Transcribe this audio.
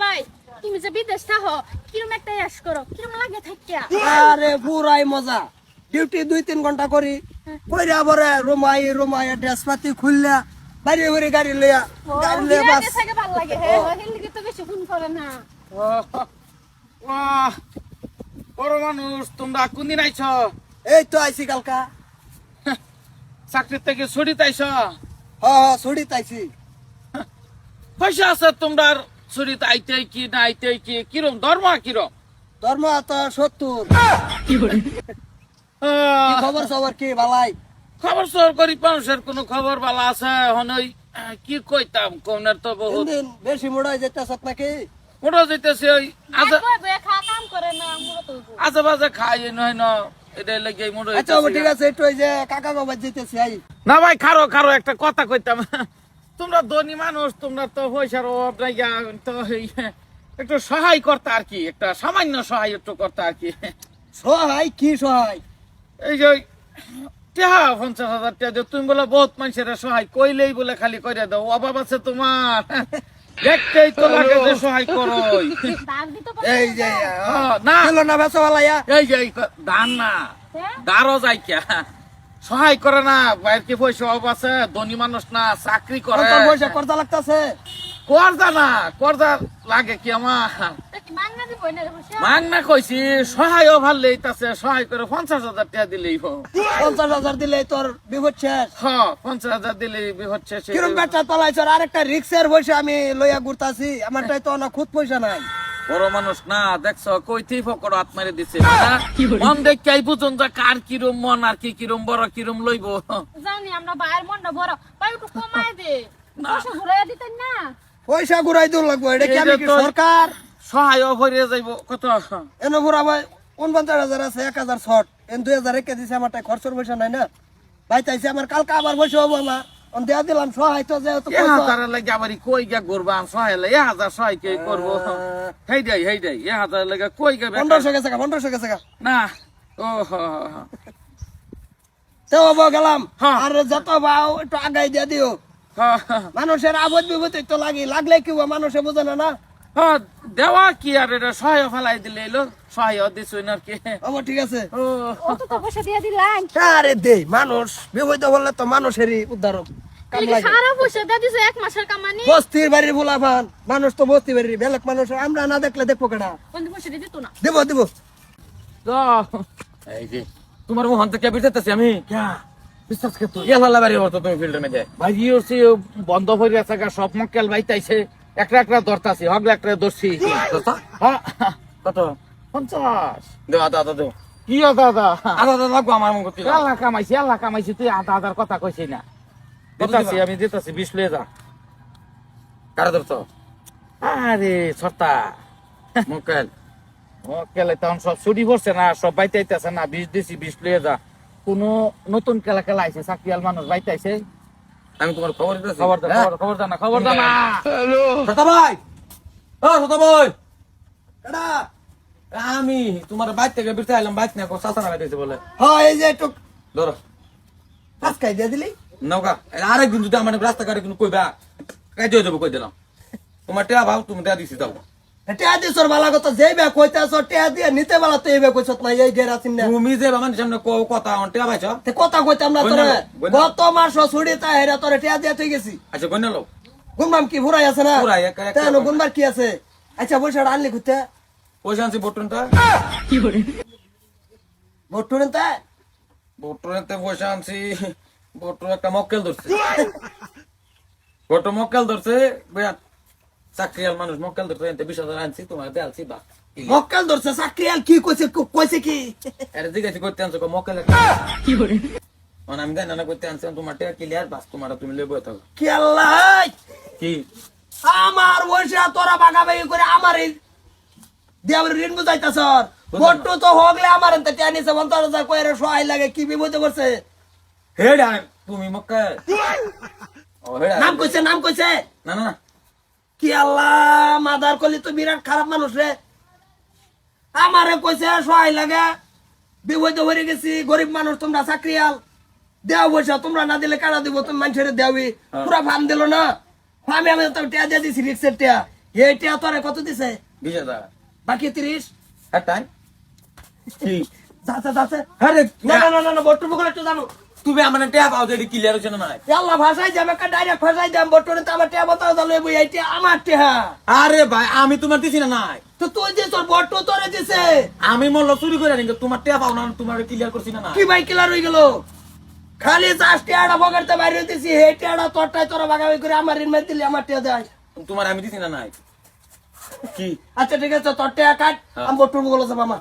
ভাই তুমি যে বিদেশ থাকো কিরম একটা ইয়াস করো কিরম লাগে থাকিয়া আরে পুরাই মজা ডিউটি 2-3 ঘন্টা করি কইরা পরে রুমাই ড্রেস পাতি খুললা বাইরে বাইরে গাড়ি লইয়া বাস থেকে ভালো লাগে হে হিলকি তো বেশি ফোন করে না বাহ বড় মানুষ তোমরা কোনদিন আইছ এই তো আইছি কালকা চাকরি থেকে ছুটিতে আইছ ছুটি তাইছি পয়সা আছে তোমরা ছুটিতে আইতে কি না আইতে কি কিরম দরমা কিরম ধর্ম তো 70 কি খবর সবার কি ভালাই খবর সর গরিব মানুষের কোন খবর বালা আছে হনই কি কইতাম কোনের তো বহুত দিন বেশি মোড়াই যেতেছ নাকি মোটা যাইতেছে ওই আজে কই বে খা কাম করে না মুড়ো তো আজে বাজে খাই নয় না এটাই লাগে মোটা আচ্ছা ঠিক আছে একটু ওই যে কাকা বাবা যেতেছি আই না ভাই খারো একটা কথা কইতাম তোমরা ধনী মানুষ তোমরা তো পয়সার অভাব নাই তো একটু সহায় করতে আর কি একটা সামান্য সহায় একটু করতে আর কি সহায় কি সহায় এই যে 50,000 টাকা দিয়ে তুমি বলে বহুত মানুষের সহায় কইলেই বলে খালি করে দাও অভাব আছে তোমার দেখতেই তো লাগে যে সহায় করো দাগ দিতে এই যে না হলো না বেসওয়ালায়া এই যে দান না দারও যাই কে সহায় করে না বাইর কি পয়সা অভাব আছে ধনী মানুষ না চাকরি করে কত পয়সা করতে লাগতাছে করজা না করজা লাগে কি আমার মাংনা দি বইনা বসে মাংনা কইছি সহায় ভাল লইতাছে সহায় করে 50,000 টাকা দিলেই হো 50,000 দিলে তোর বিপদ শেষ হ্যাঁ 50,000 দিলেই হচ্ছে কিরম বেটা তলাইছ আরেকটা রিক্সার পয়সা আমি লইয়া ঘুরতাছি আমারটাই তো না খুদ পয়সা নাই বড় মানুষ না দেখছো কইতেই ফকর হাত মারি দিছে মন দেখাই বুঝুন যে কার কিরম মন আর কি কিরম বড় কিরম লইব জানি আমরা বাইরের মনটা বড় ভাই একটু কমায় দে পয়সা ঘুরাইয়া দিতেন না পয়সা ঘুরাই দিও লাগবো এটা কি আমি কি সরকার সহায় হয়ে যাইব কত এনে ঘুরা ভাই 49,000 আছে 1,000 শর্ট এন 2,000 রেখে দিছে আমারটাই খরচের পয়সা নাই না ভাই চাইছে আমার কালকে আবার পয়সা হবো আমার অন দেয়া দিলাম সহায় তো যেহেতু তারা লাগে আবার কই গা ঘুরবাম সহায় লাগে 1,000 সহায় কে করবো হেই দেই 1,000 লাগে কই গা 1500 গেছে 1500 গেছে না ও তো হবো গেলাম হ্যাঁ। আর যত ভাও একটু আগাই দিয়ে দিও মানুষের আবদ বিপদ তো লাগলে কি হবো মানুষে বোঝে না না দেওয়া কি আর এটা সহায় ফেলাই দিলে এলো সহায় দিছুই না আর কি ও ঠিক আছে অত তো পয়সা দিয়ে দিলাম আরে দে মানুষ বিপদ বললে তো মানুষেরই উদ্ধার কাম লাগে সারা পয়সা দিয়ে দিছে এক মাসের কামানি বস্তির বাড়ির বুলাভান মানুষ তো বস্তি বাড়ির বেলেগ মানুষ আমরা না দেখলে দেখবো কেনা কোন পয়সা দিয়ে দিত না দেব দেব এই যে তোমার মোহন থেকে বিটাতেছি আমি বিশ্বাস করতো ইয়ালা বাড়ি হতো তুমি ফিল্ডের মধ্যে ভাই ইউসি বন্ধ হয়ে গেছে সব মক্কেল বাইতাইছে একটা ধরতাছি হগলে একটা দর্শি হ্যাঁ কত 50 দেও আদা দেও কি আদা লাগবো আমার মন করতে আল্লাহ কামাইছি তুই আদার কথা কইছিস না আমি দিতাছি 20 লয়ে যা কার ধরতো আরে সর্তা মক্কেল তখন সব ছুটি পড়ছে না সব বাইতাইতেছে না 20 দিছি 20 লয়ে যা কোন নতুন খেলা আইছে চাকরিয়াল মানুষ বাইতাইছে আমি তোমার খবর দিতেছি খবর জানা ছোট ভাই ও ছোট ভাই কেডা আমি তোমার বাইক থেকে বিরতে আইলাম বাইক না সাসানা বাইতেছে বলে হ্যাঁ এই যে একটু ধরো আজকাই দিয়ে দিলি নৌকা আরেকদিন যদি আমার রাস্তাঘাটে কোনো কইবা কাই দিয়ে দেবো কই দিলাম তোমার টেয়া ভাও তুমি দেয়া দিছি যাও টেয়া দিছর বালা কথা যেই বে কইতাছ টেয়া দিয়ে নিতে বালা তো এইবে কইছত না এই গেরা চিন না তুমি যে আমার সামনে কথা টেয়া পাইছ তে কথা কইতাম না তোরে গত মাস ছুটি তা হেরা তোরে টেয়া দিয়া তুই গেছি আচ্ছা কই নাও গুনবাম কি ভুরাই আছে না ভুরাই, একটা তেন গুনবার কি আছে আচ্ছা পয়সাটা আনলি কইতে পয়সা আনছি বটনটা ভোটুরেন তা বটনতে পয়সা আনছি বটন একটা মক্কেল ধরছে বট মক্কেল ধরছে চাকরিয়াল মানুষ মক্কেল ধরছে 20,000 আনছি তোমার দেয়ালছি বা মক্কেল ধরছে চাকরিয়াল কি কইছে কি এর জিজ্ঞাসা করতে আনছো মক্কেল মানে আমি জানি না করতে আনছি তোমার টেয়া ক্লিয়ার বাস তোমার তুমি লেবো থাকো কি আল্লাহ কি আমার পয়সা তোরা বাগাবাগি করে আমার এই দেওয়ার ঋণ বুঝাইতাছ ভোটু তো হগলে আমার এতে টেনিছে 50,000 কইরে সহায় লাগে কি বিপদে পড়ছে হেডা তুমি মক্কেল ও হেডা নাম কইছে না না কি আল্লাহ মাদার কলি তো বিরাট খারাপ মানুষ রে আমারে কইছে সহায় লাগে বিপদে পড়ে গেছি গরিব মানুষ তোমরা চাকরিয়াল দেওয়া পয়সা তোমরা না দিলে কারা দিব তুমি মানুষের দেওয়াবি পুরা ফার্ম দিল না ফার্মে আমি তো টেয়া দিয়ে দিছি রিক্সের টেয়া এইটা তোরে কত দিছে 20,000 বাকি 30 একটাই কি যাচ্ছে যাচ্ছে আরে না না না না বট্টুর বগলে একটু জানো তুমি আমার টেয়া পাও যে ক্লিয়ার হচ্ছে না নাই আল্লাহ ভাষায় যাবে কা ডাইরেক্ট ভাষায় যাম বট্টুরে তো আমার টেয়া বতা দাও লইবই এইটা আমার টেহা আরে ভাই আমি তোমার দিছি না নাই তো তুই যে তোর বট্টু তোরে দিছে আমি মল্ল চুরি করে নিকে তোমার টেয়া পাও না তোমার ক্লিয়ার করছি না নাই কি ভাই কিলার হয়ে গেল খালি 10 টেয়াটা বগাড়তে বাইরে হইতেছি হে টেয়াটা তোরটাই তোরা ভাগাভাগি করে আমার ঋণ মেয়ে দিলি আমার টেয়া দেয় তোমার আমি দিছি না নাই কি আচ্ছা ঠিক আছে তোর টেয়া কাট হ্যাঁ। আমি বট্টুর বগলে যাবো আমার